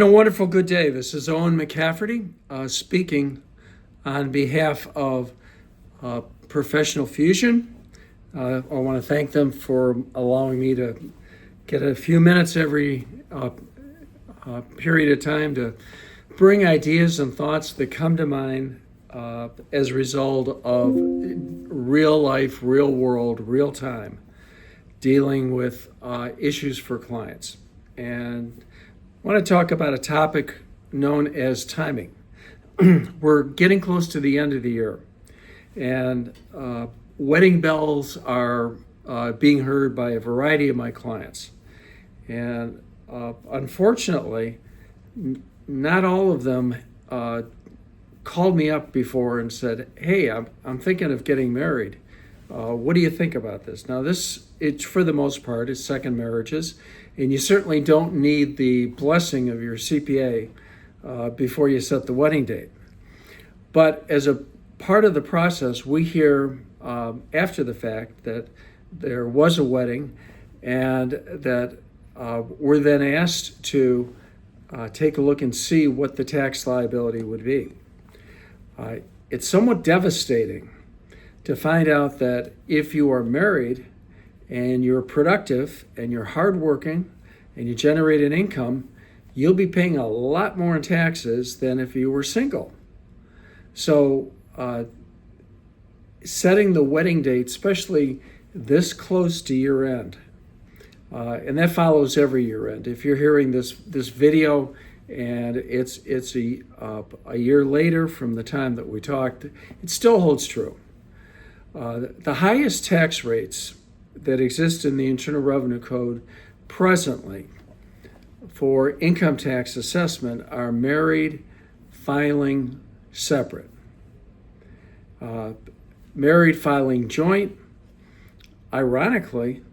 And a wonderful good day. This is Owen McCafferty speaking on behalf of Professional Fusion. I want to thank them for allowing me to get a few minutes every period of time to bring ideas and thoughts that come to mind as a result of real life, real world, real time dealing with issues for clients. And I want to talk about a topic known as timing. We're getting close to the end of the year, and wedding bells are being heard by a variety of my clients. And unfortunately, not all of them called me up before and said, "Hey, I'm thinking of getting married. What do you think about this?" Now, it's for the most part, is second marriages, and you certainly don't need the blessing of your CPA before you set the wedding date. But as a part of the process, we hear after the fact that there was a wedding, and that we're then asked to take a look and see what the tax liability would be. It's somewhat devastating to find out that if you are married and you're productive and you're hardworking and you generate an income, you'll be paying a lot more in taxes than if you were single. So setting the wedding date, especially this close to year end, and that follows every year end. If you're hearing this video and it's a year later from the time that we talked, it still holds true. The highest tax rates that exist in the Internal Revenue Code presently for income tax assessment are married filing separate. Married filing joint, ironically,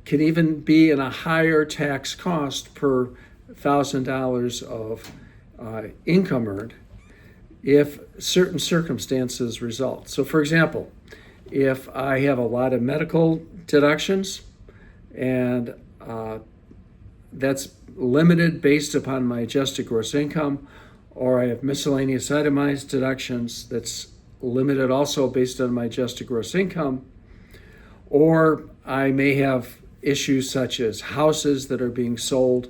can even be in a higher tax cost per $1,000 of income earned if certain circumstances result. So, for example, if I have a lot of medical deductions and that's limited based upon my adjusted gross income, or I have miscellaneous itemized deductions that's limited also based on my adjusted gross income, or I may have issues such as houses that are being sold,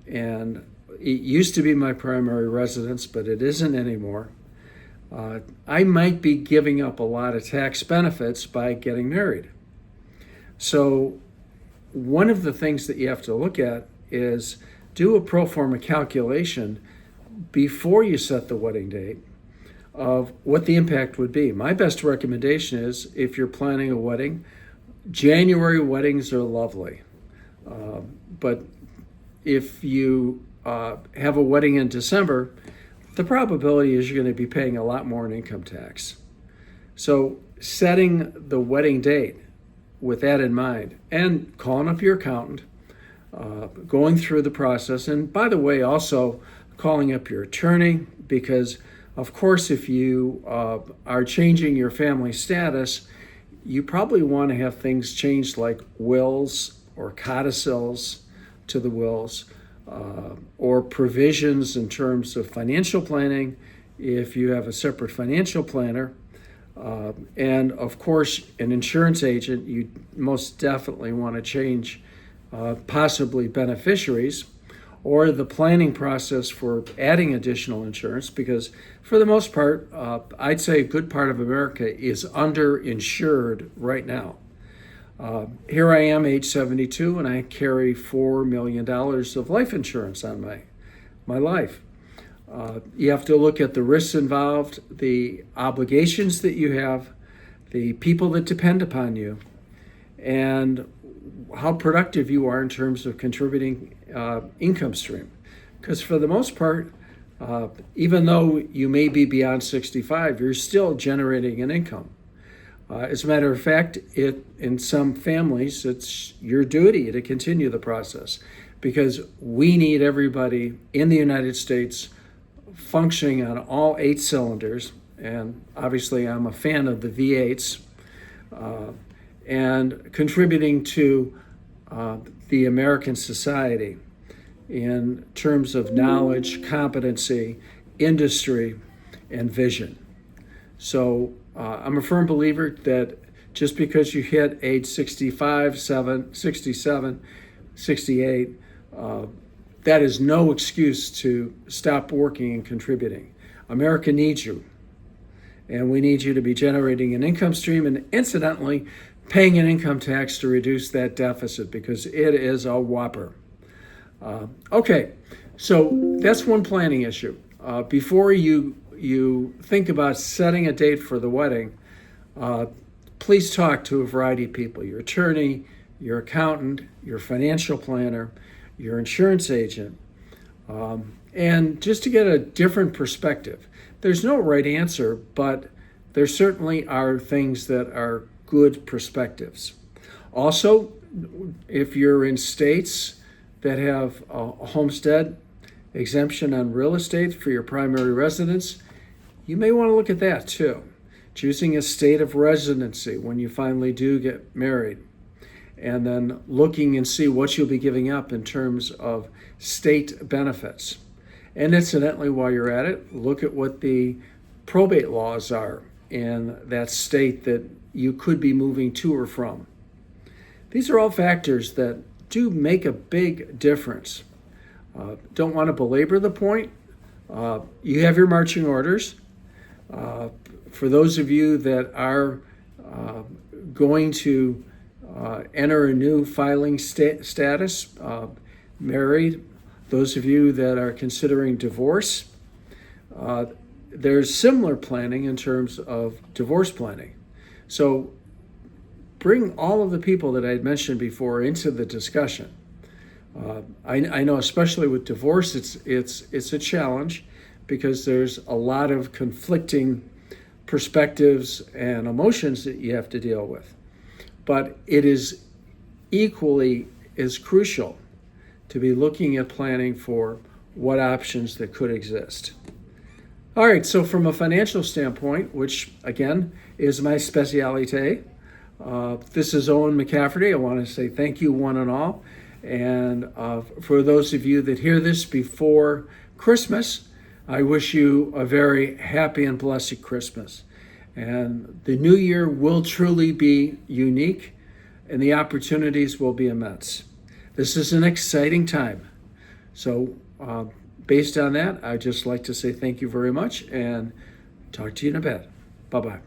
and it used to be my primary residence, but it isn't anymore. I might be giving up a lot of tax benefits by getting married. So one of the things that you have to look at is do a pro forma calculation before you set the wedding date of what the impact would be. My best recommendation is, if you're planning a wedding, January weddings are lovely. But if you have a wedding in December, the probability is you're going to be paying a lot more in income tax. So setting the wedding date with that in mind, and calling up your accountant, going through the process, and by the way, also calling up your attorney, because of course, if you are changing your family status, you probably want to have things changed like wills or codicils to the wills, or provisions in terms of financial planning if you have a separate financial planner. And of course, an insurance agent, you most definitely want to change possibly beneficiaries, or the planning process for adding additional insurance, because for the most part, I'd say a good part of America is underinsured right now. Here I am, age 72, and I carry $4 million of life insurance on my life. You have to look at the risks involved, the obligations that you have, the people that depend upon you, and how productive you are in terms of contributing income stream. Because for the most part, even though you may be beyond 65, you're still generating an income. As a matter of fact, in some families, it's your duty to continue the process, because we need everybody in the United States functioning on all 8 cylinders. And obviously, I'm a fan of the V8s, and contributing to the American society. in terms of knowledge, competency, industry, and vision. So I'm a firm believer that just because you hit age 65, 67, 68, that is no excuse to stop working and contributing. America needs you, and we need you to be generating an income stream and incidentally paying an income tax to reduce that deficit, because it is a whopper. Okay, so that's one planning issue. Before you think about setting a date for the wedding, please talk to a variety of people: your attorney, your accountant, your financial planner, your insurance agent, and just to get a different perspective. There's no right answer, but there certainly are things that are good perspectives. Also, if you're in states that have a homestead exemption on real estate for your primary residence, you may want to look at that too. Choosing a state of residency when you finally do get married, and then looking and see what you'll be giving up in terms of state benefits. And incidentally, while you're at it, look at what the probate laws are in that state that you could be moving to or from. These are all factors that do make a big difference. Don't want to belabor the point. You have your marching orders. For those of you that are going to enter a new filing status, married, those of you that are considering divorce, there's similar planning in terms of divorce planning. So bring all of the people that I had mentioned before into the discussion. I know, especially with divorce, it's a challenge because there's a lot of conflicting perspectives and emotions that you have to deal with. But it is equally as crucial to be looking at planning for what options that could exist. All right, so from a financial standpoint, which again is my specialty, this is Owen McCafferty. I want to say thank you one and all. And for those of you that hear this before Christmas, I wish you a very happy and blessed Christmas. And the new year will truly be unique, and the opportunities will be immense. This is an exciting time. So based on that, I'd just like to say thank you very much and talk to you in a bit. Bye-bye.